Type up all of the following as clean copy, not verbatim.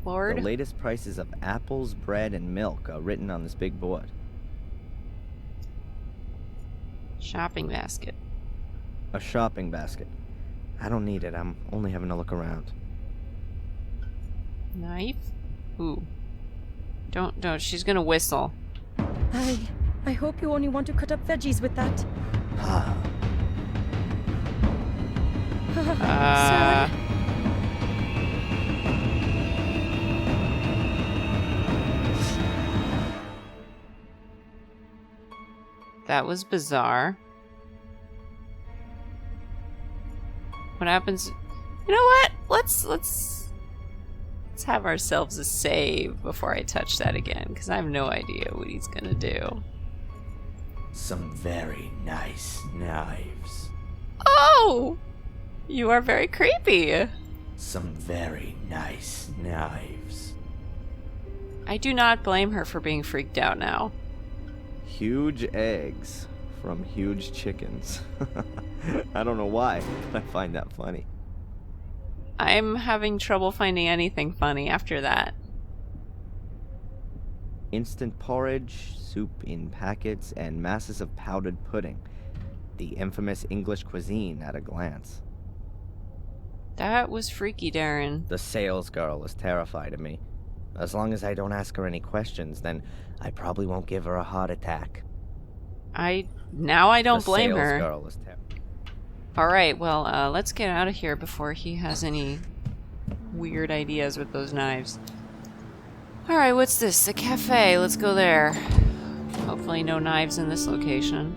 Lord. The latest prices of apples, bread, and milk are written on this big board. Shopping basket. A shopping basket. I don't need it. I'm only having a look around. Knife? Ooh. Don't. She's gonna whistle. I hope you only want to cut up veggies with that. Sir? That was bizarre. What happens? You know what? Let's have ourselves a save before I touch that again, because I have no idea what he's gonna do. Some very nice knives. Oh! You are very creepy. Some very nice knives. I do not blame her for being freaked out now. Huge eggs from huge chickens. I don't know why, but I find that funny. I'm having trouble finding anything funny after that. Instant porridge, soup in packets, and masses of powdered pudding. The infamous English cuisine at a glance. That was freaky, Darren. The sales girl is terrified of me. As long as I don't ask her any questions, then I probably won't give her a heart attack. Now I don't blame The her. sales girl is terrified. Alright, well, let's get out of here before he has any weird ideas with those knives. Alright, what's this? A cafe. Let's go there. Hopefully no knives in this location.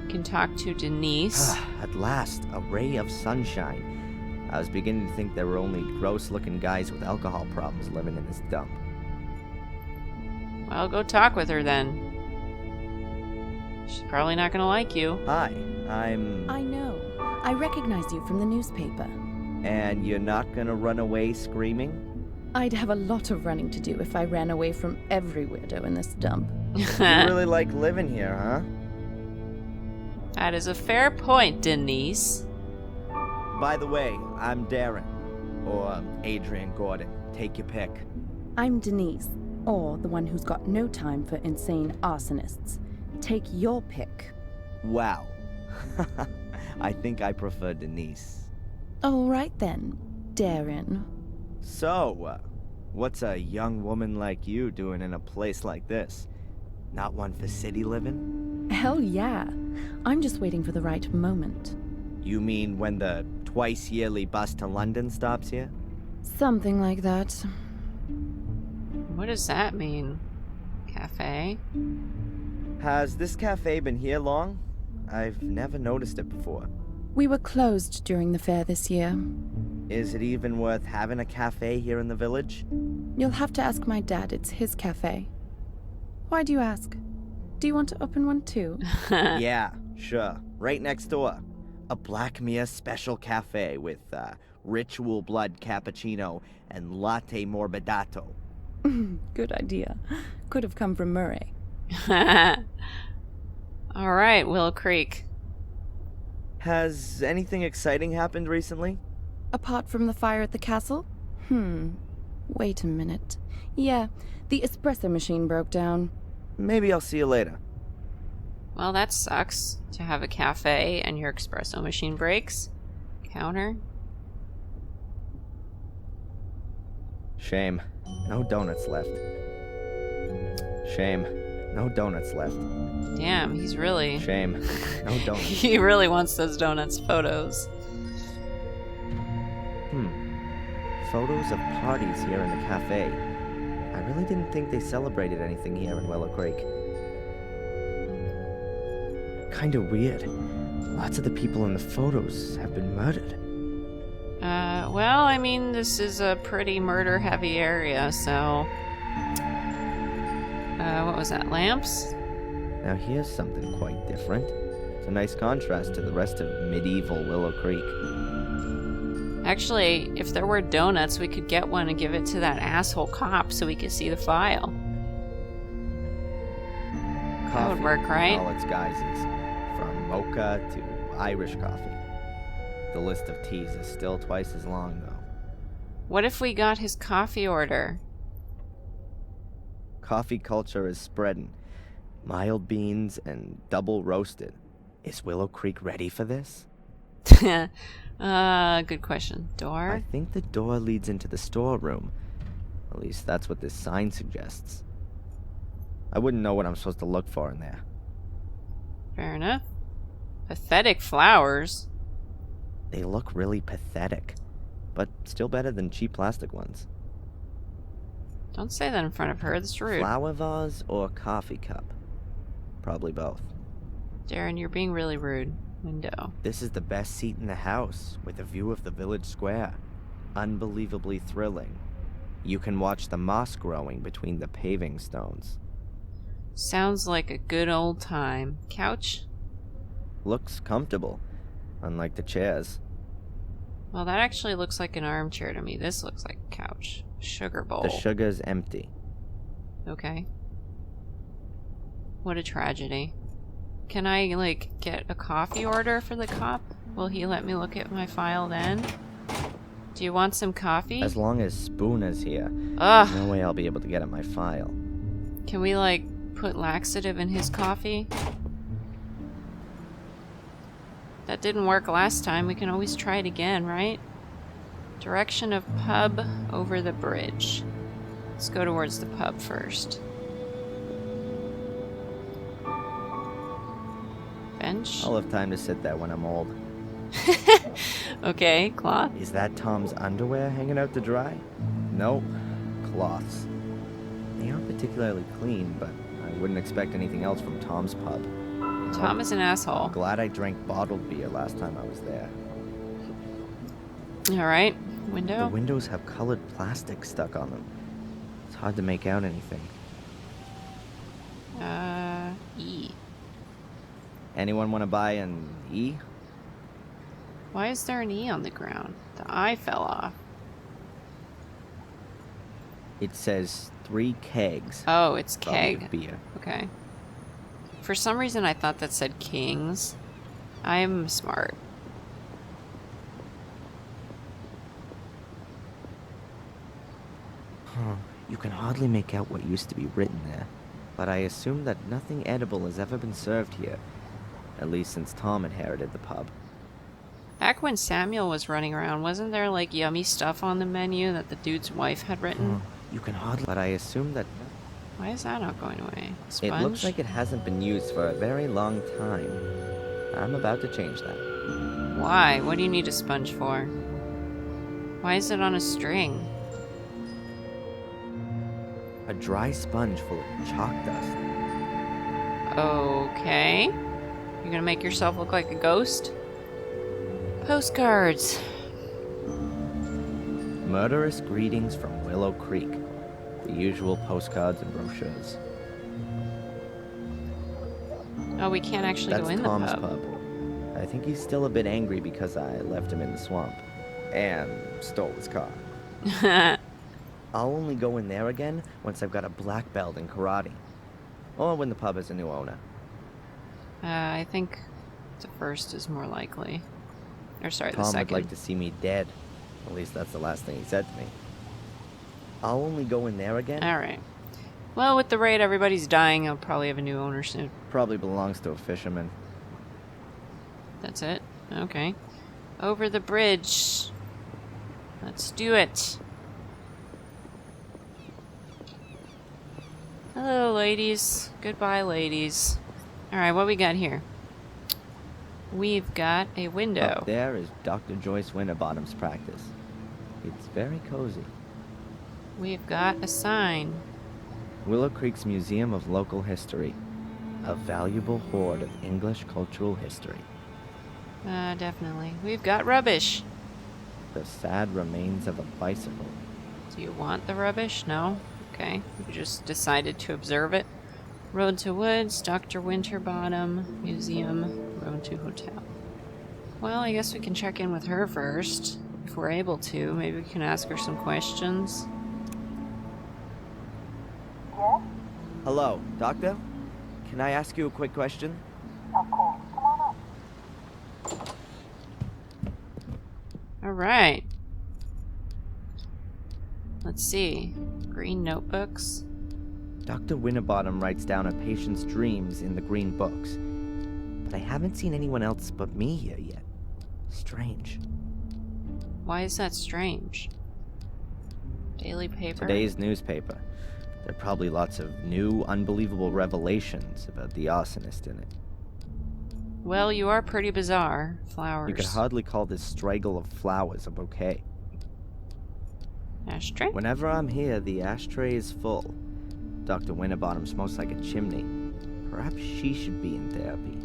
Can talk to Denise. At last, a ray of sunshine. I was beginning to think there were only gross-looking guys with alcohol problems living in this dump. Well, go talk with her then. She's probably not gonna like you. Hi, I know. I recognize you from the newspaper. And you're not gonna run away screaming? I'd have a lot of running to do if I ran away from every weirdo in this dump. You really like living here, huh? That is a fair point, Denise. By the way, I'm Darren. Or Adrian Gordon. Take your pick. I'm Denise, or the one who's got no time for insane arsonists. Take your pick. Wow. I think I prefer Denise. All right then, Darren. So, what's a young woman like you doing in a place like this? Not one for city living? Hell yeah. I'm just waiting for the right moment. You mean when the twice-yearly bus to London stops here? Something like that. What does that mean? Cafe? Has this cafe been here long? I've never noticed it before. We were closed during the fair this year. Is it even worth having a cafe here in the village? You'll have to ask my dad. It's his cafe. Why do you ask? Do you want to open one too? Yeah, sure. Right next door. A Black Mere special cafe with ritual blood cappuccino and latte morbidato. Good idea. Could have come from Murray. Alright, Willow Creek. Has anything exciting happened recently? Apart from the fire at the castle? Wait a minute. Yeah, the espresso machine broke down. Maybe I'll see you later. Well, that sucks. To have a cafe and your espresso machine breaks. Counter. Shame. No donuts left. Shame. No donuts left. Damn, he's really... Shame. No donuts. He really wants those donuts photos. Photos of parties here in the cafe. I really didn't think they celebrated anything here in Willow Creek. Kinda weird. Lots of the people in the photos have been murdered. Well, I mean, this is a pretty murder-heavy area, so... what was that, lamps? Now here's something quite different. It's a nice contrast to the rest of medieval Willow Creek. Actually, if there were donuts, we could get one and give it to that asshole cop so we could see the file. That would work, right? All its guises, from mocha to Irish coffee. The list of teas is still twice as long, though. What if we got his coffee order? Coffee culture is spreading. Mild beans and double roasted. Is Willow Creek ready for this? Good question. Door? I think the door leads into the storeroom. At least that's what this sign suggests. I wouldn't know what I'm supposed to look for in there. Fair enough. Pathetic flowers. They look really pathetic, but still better than cheap plastic ones. Don't say that in front of her. That's rude. Flower vase or coffee cup? Probably both. Darren, you're being really rude. Window. This is the best seat in the house, with a view of the village square. Unbelievably thrilling. You can watch the moss growing between the paving stones. Sounds like a good old time. Couch? Looks comfortable, unlike the chairs. Well, that actually looks like an armchair to me. This looks like a couch. Sugar bowl. The sugar's empty. Okay. What a tragedy. Can I, like, get a coffee order for the cop? Will he let me look at my file then? Do you want some coffee? As long as Spooner's here, Ugh. no way I'll be able to get at my file. Can we, like, put laxative in his coffee? That didn't work last time. We can always try it again, right? Direction of pub over the bridge. Let's go towards the pub first. Bench? I'll have time to sit there when I'm old. Okay, cloth. Is that Tom's underwear hanging out to dry? Nope. Cloths. They aren't particularly clean, but I wouldn't expect anything else from Tom's pub. Tom is an asshole. Glad I drank bottled beer last time I was there. Alright, The window. windows have colored plastic stuck on them. It's hard to make out anything. E. Anyone want to buy an E? Why is there an E on the ground? The I fell off. It says 3 kegs. Oh, it's Probably of keg. beer. Okay. For some reason I thought that said kings. I'm smart. You can hardly make out what used to be written there, but I assume that nothing edible has ever been served here. At least since Tom inherited the pub. Back when Samuel was running around, wasn't there like yummy stuff on the menu that the dude's wife had written? You can hardly... But I assume that... Why is that not going away? Sponge? It looks like it hasn't been used for a very long time. I'm about to change that. Why? What do you need a sponge for? Why is it on a string? A dry sponge full of chalk dust. Okay. You're gonna make yourself look like a ghost? Postcards. Murderous greetings from Willow Creek. The usual postcards and brochures. Oh, we can't actually That's go in Tom's the pub. I think he's still a bit angry because I left him in the swamp. And stole his car. pub. I'll only go in there again once I've got a black belt in karate. Or when the pub has a new owner. I think the first is more likely. Or sorry, the Tom would second. like to see me dead. At least that's the last thing he said to me. I'll only go in there again. Alright. Well, with the rate everybody's dying, I'll probably have a new owner soon. Probably belongs to a fisherman. That's it? Okay. Over the bridge. Let's do it. Hello, ladies. Goodbye, ladies. Alright, what we got here? We've got a window. Up there is Dr. Joyce Winterbottom's practice. It's very cozy. We've got a sign. Willow Creek's Museum of Local History. A valuable hoard of English cultural history. Definitely. We've got rubbish. The sad remains of a bicycle. Do you want the rubbish? No? Okay. You just decided to observe it. Road to Woods, Dr. Winterbottom, Museum, Road to Hotel. Well, I guess we can check in with her first. If we're able to. Maybe we can ask her some questions. Hello, Doctor? Can I ask you a quick question? Alright. Let's see. Green notebooks. Dr. Winterbottom writes down a patient's dreams in the green books. But I haven't seen anyone else but me here yet. Strange. Why is that strange? Daily paper. Today's newspaper. There are probably lots of new, unbelievable revelations about the arsonist in it. Well, you are pretty bizarre. Flowers. You could hardly call this straggle of flowers a bouquet. Ashtray? Whenever I'm here, the ashtray is full. Dr. Winterbottom smokes like a chimney. Perhaps she should be in therapy.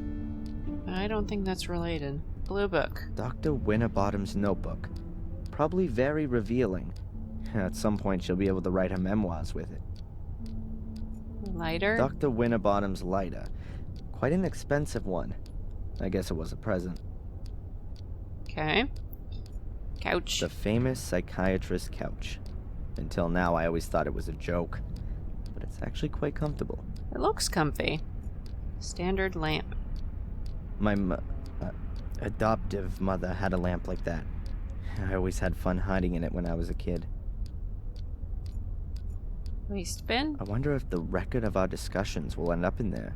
I don't think that's related. Blue book. Dr. Winterbottom's notebook. Probably very revealing. At some point, she'll be able to write her memoirs with it. Lighter? Dr. Winterbottom's lighter. Quite an expensive one. I guess it was a present. Okay. Couch. The famous psychiatrist's couch. Until now, I always thought it was a joke. But it's actually quite comfortable. It looks comfy. Standard lamp. My adoptive mother had a lamp like that. I always had fun hiding in it when I was a kid. Waste bin? I wonder if the record of our discussions will end up in there.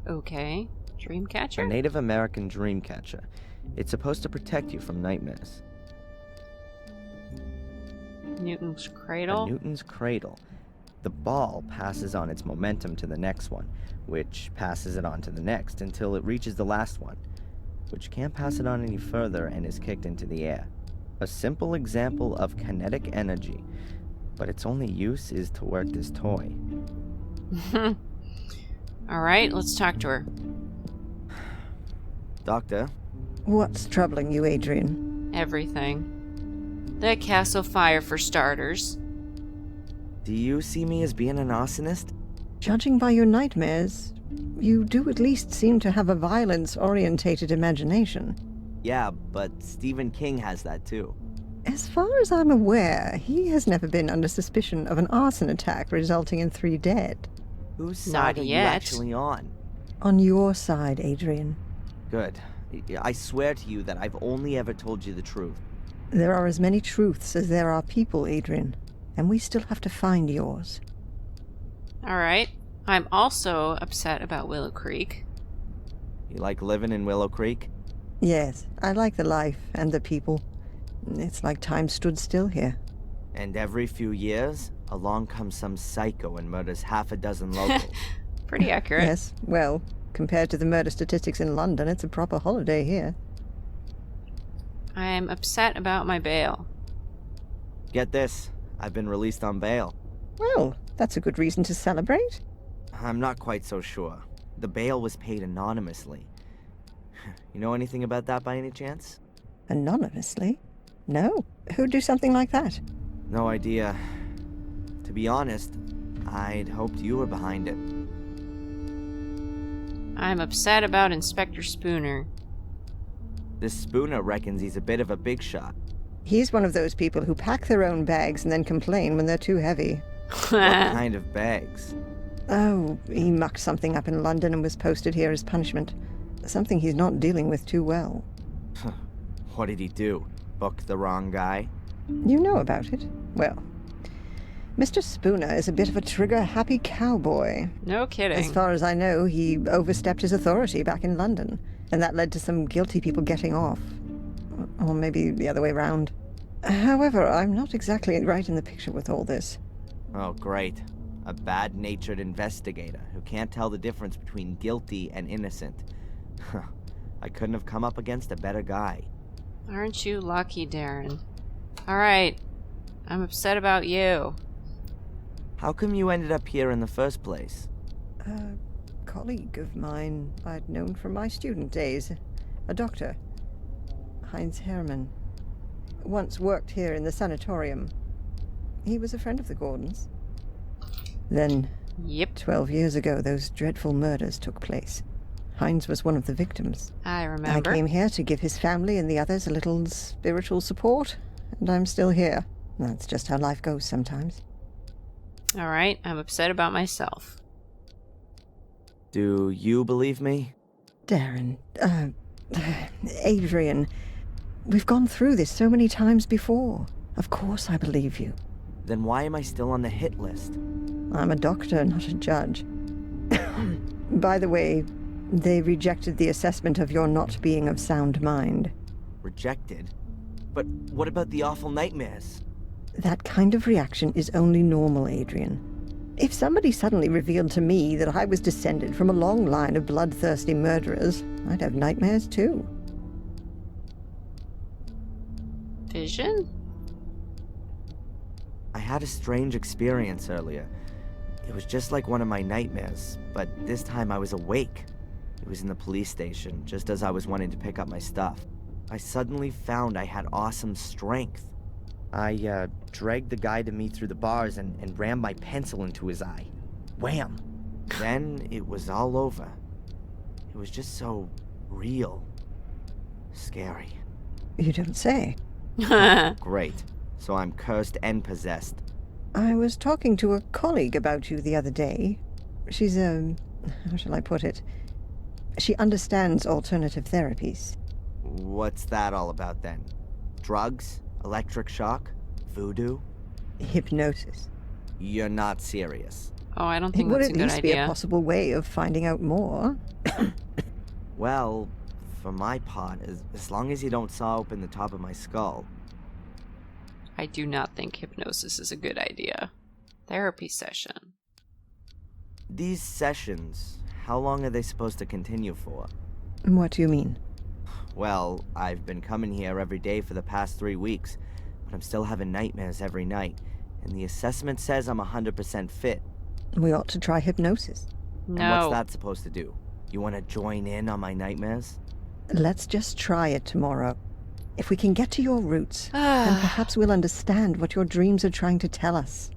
Okay. Dream catcher? A Native American dream catcher. It's supposed to protect you from nightmares. Newton's cradle? A Newton's cradle. The ball passes on its momentum to the next one, which passes it on to the next until it reaches the last one, which can't pass it on any further and is kicked into the air. A simple example of kinetic energy, but its only use is to work this toy. Alright, let's talk to her. Doctor? What's troubling you, Adrian? Everything. The castle fire, for starters. Do you see me as being an arsonist? Judging by your nightmares, you do at least seem to have a violence-orientated imagination. Yeah, but Stephen King has that too. As far as I'm aware, he has never been under suspicion of an arson attack resulting in 3 dead. Whose side Not are you yet. actually on? On your side, Adrian. Good. I swear to you that I've only ever told you the truth. There are as many truths as there are people, Adrian, and we still have to find yours. Alright. I'm also upset about Willow Creek. You like living in Willow Creek? Yes, I like the life and the people. It's like time stood still here. And every few years, along comes some psycho and murders half a dozen locals. Pretty accurate. Yes, well, compared to the murder statistics in London, it's a proper holiday here. I'm upset about my bail. Get this, I've been released on bail. Well, that's a good reason to celebrate. I'm not quite so sure. The bail was paid anonymously. You know anything about that by any chance? Anonymously? No. Who'd do something like that? No idea. To be honest, I'd hoped you were behind it. I'm upset about Inspector Spooner. This Spooner reckons he's a bit of a big shot. He's one of those people who pack their own bags and then complain when they're too heavy. What kind of bags? Oh, he mucked something up in London and was posted here as punishment. Something he's not dealing with too well. What did he do? Book the wrong guy? You know about it? Well, Mr. Spooner is a bit of a trigger-happy cowboy. No kidding. As far as I know, he overstepped his authority back in London, and that led to some guilty people getting off. Or maybe the other way round. However, I'm not exactly right in the picture with all this. Oh, great. A bad-natured investigator who can't tell the difference between guilty and innocent. I couldn't have come up against a better guy. Aren't you lucky, Darren? Alright. I'm upset about you. How come you ended up here in the first place? A colleague of mine I'd known from my student days. A doctor. Heinz Hermann. Once worked here in the sanatorium. He was a friend of the Gordons. Then, Yep. 12 years ago, those dreadful murders took place. Heinz was one of the victims. I remember. I came here to give his family and the others a little spiritual support, and I'm still here. That's just how life goes sometimes. Alright, I'm upset about myself. Do you believe me? Darren, Adrian, We've gone through this so many times before. Of course I believe you. Then why am I still on the hit list? I'm a doctor, not a judge. By the way, they rejected the assessment of your not being of sound mind. Rejected? But what about the awful nightmares? That kind of reaction is only normal, Adrian. If somebody suddenly revealed to me that I was descended from a long line of bloodthirsty murderers, I'd have nightmares too. Vision? I had a strange experience earlier. It was just like one of my nightmares, but this time I was awake. It was in the police station, just as I was wanting to pick up my stuff. I suddenly found I had awesome strength. I dragged the guy to me through the bars and rammed my pencil into his eye. Wham! Then it was all over. It was just so real. Scary. You don't say. Great. So I'm cursed and possessed. I was talking to a colleague about you the other day. She's how shall I put it? She understands alternative therapies. What's that all about then? Drugs? Electric shock? Voodoo? Hypnosis. You're not serious. Oh, I don't It think would that's a at good least be a idea. possible way of finding out more. Well, for my part, as long as you don't saw open the top of my skull. I do not think hypnosis is a good idea. Therapy session. These sessions, how long are they supposed to continue for? What do you mean? Well, I've been coming here every day for the past 3 weeks, but I'm still having nightmares every night, and the assessment says I'm 100% fit. We ought to try hypnosis. No. And what's that supposed to do? You want to join in on my nightmares? Let's just try it tomorrow. If we can get to your roots, then perhaps we'll understand what your dreams are trying to tell us.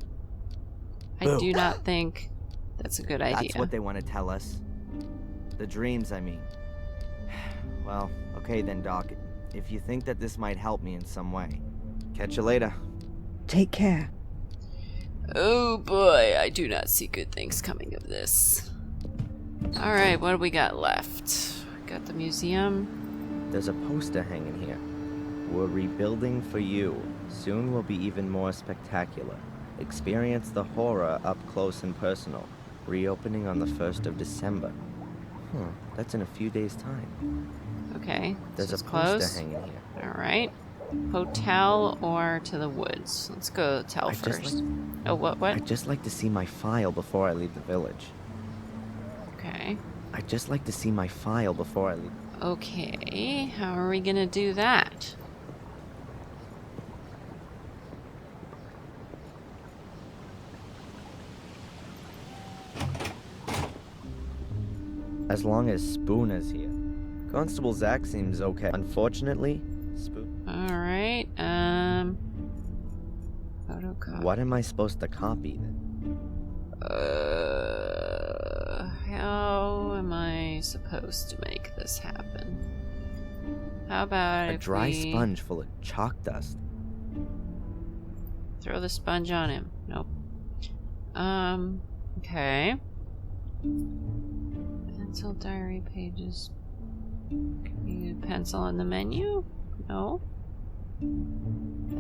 I do not think that's a good idea. That's what they want to tell us. The dreams, I mean. Well, okay then, Doc. If you think that this might help me in some way. Catch you later. Take care. Oh boy, I do not see good things coming of this. Alright, what do we got left? Got the museum. There's a poster hanging here. We're rebuilding for you. Soon will be even more spectacular. Experience the horror up close and personal. Reopening on the 1st of December. That's in a few days' time. Okay, There's this a is poster close. hanging here. Alright. Hotel or to the woods? Let's go hotel I'd just first. Oh, what? I'd just like to see my file before I leave the village. Okay. I'd just like to see my file before I leave. Okay, how are we gonna do that? As long as Spooner's here. Constable Zach seems okay. Unfortunately, Alright, photocopy. what am I supposed to copy then? How am I supposed to make this happen? How about A if dry we sponge full of chalk dust. throw the sponge on him? Nope. Okay. Pencil, diary pages. Can we use pencil on the menu? No.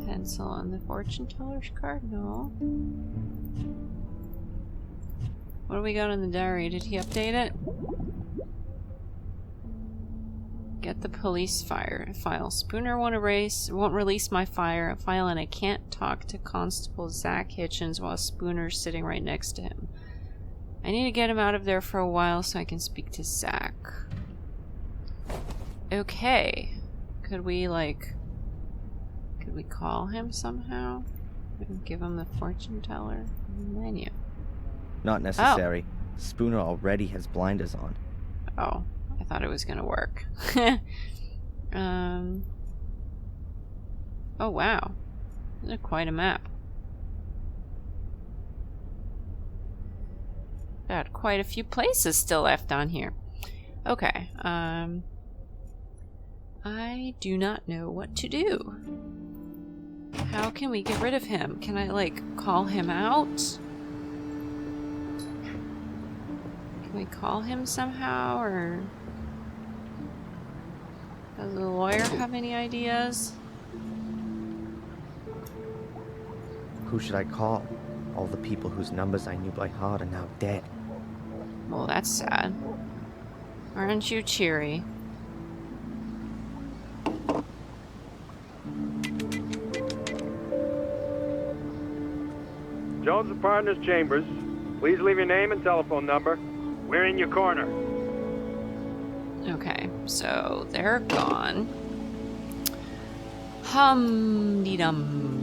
Pencil on the fortune teller's card? No. What do we got in the diary? Did he update it? Get the police file. Spooner won't release my file, and I can't talk to Constable Zach Hitchens while Spooner's sitting right next to him. I need to get him out of there for a while so I can speak to Zach. Okay. Could we call him somehow? And give him the fortune teller menu. Not necessary. Spooner already has blinders on. Oh, I thought it was gonna work. Oh wow. This is quite a map. Got quite a few places still left on here. Okay, I do not know what to do. How can we get rid of him? Can I, call him out? Can we call him somehow, or... Does the lawyer have any ideas? Who should I call? All the people whose numbers I knew by heart are now dead. Well, that's sad. Aren't you cheery? Jones and Partners Chambers. Please leave your name and telephone number. We're in your corner. Okay, so they're gone. Hum-de-dum.